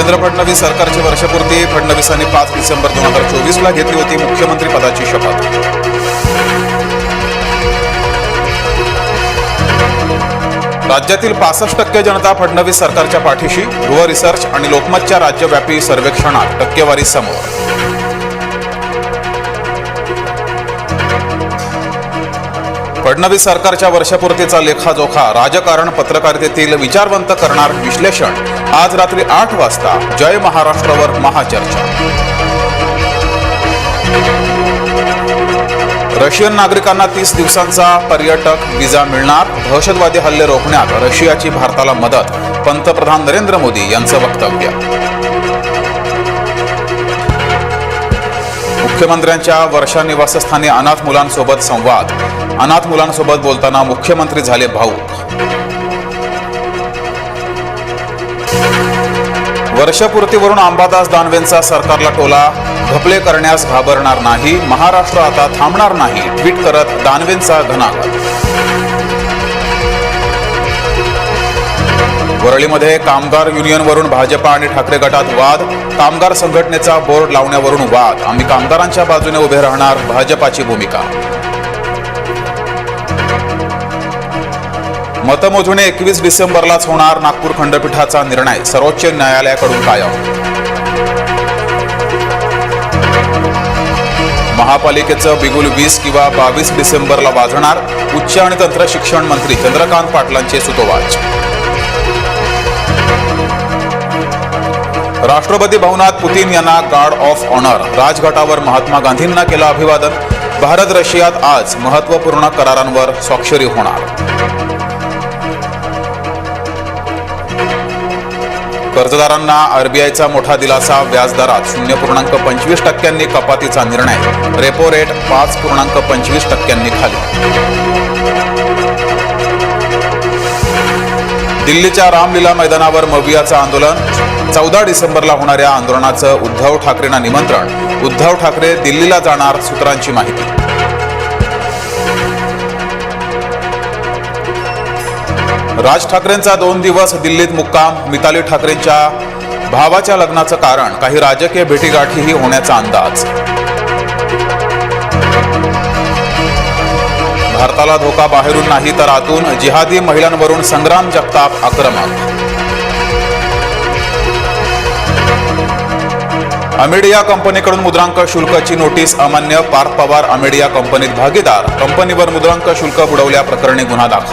देवेंद्र फडणवीस सरकारची वर्षपूर्ती. फडणवीसांनी 5 डिसेंबर 2024ला घेतली होती मुख्यमंत्री पदाची शपथ. राज्यातील 65% जनता फडणवीस सरकारच्या पाठीशी. गृह रिसर्च आणि लोकमतच्या राज्यव्यापी सर्वेक्षणात टक्केवारी समोर. फडणवीस सरकारच्या वर्षपूर्तीचा लेखाजोखा, राजकारण पत्रकारितेतील विचारवंत करणार विश्लेषण. आज रात्री 8 वाजता जय महाराष्ट्रावर महाचर्चा. रशियन नागरिकांना 30 दिवसांचा पर्यटक व्हिसा मिळणार. दहशतवादी हल्ले रोखण्यात रशियाची भारताला मदत. पंतप्रधान नरेंद्र मोदी यांचं वक्तव्य. मुख्यमंत्र्यांच्या वर्षा निवासस्थानी अनाथ मुलांसोबत संवाद. अनाथ मुलांसोबत बोलताना मुख्यमंत्री झाले भावूक. वर्षपूर्तीवरून अंबादास दानवेंचा सरकारला टोला. घपले करण्यास घाबरणार नाही, महाराष्ट्र आता थांबणार नाही, ट्विट करत दानवेंचा घणाघात. वरळीमध्ये कामगार युनियनवरून भाजपा आणि ठाकरे गटात वाद. कामगार संघटनेचा बोर्ड लावण्यावरून वाद. आम्ही कामगारांच्या बाजूने उभे राहणार, भाजपाची भूमिका. मतमोजणी 21 डिसेंबरलाच होणार, नागपूर खंडपीठाचा निर्णय. सर्वोच्च न्यायालयाकडून कायम. महापालिकेचं बिगुल 20 किंवा 22 डिसेंबरला वाजणार. उच्च आणि तंत्र शिक्षण मंत्री चंद्रकांत पाटलांचे सुतोवाच. राष्ट्रपती भवनात पुतीन यांना गार्ड ऑफ ऑनर. राजघाटावर महात्मा गांधींना केलं अभिवादन. भारत रशियात आज महत्त्वपूर्ण करारांवर स्वाक्षरी होणार. कर्जदारांना आरबीआयचा मोठा दिलासा. व्याजदरात 0.25% कपातीचा निर्णय. रेपो रेट 5.25% खाली. दिल्लीच्या रामलीला मैदानावर मवियाचं आंदोलन. 14 डिसेंबरला होणाऱ्या आंदोलनाचं उद्धव ठाकरेंना निमंत्रण. उद्धव ठाकरे दिल्लीला जाणार, सूत्रांची माहिती. राज ठाकरेंचा 2 दिवस दिल्लीत मुक्काम. मिताली ठाकरेंच्या भावाच्या लग्नाचं कारण. काही राजकीय भेटीगाठीही होण्याचा अंदाज. भारताला धोका बाहेरून नाही तर आतून. जिहादी महिलांवरून संग्राम जगताप आक्रमक. अमेडिया कंपनीकडून मुद्रांक शुल्काची नोटीस अमान्य. पार्थ पवार अमेडिया कंपनीत भागीदार. कंपनीवर मुद्रांक शुल्क बुडवल्याप्रकरणी गुन्हा दाखल.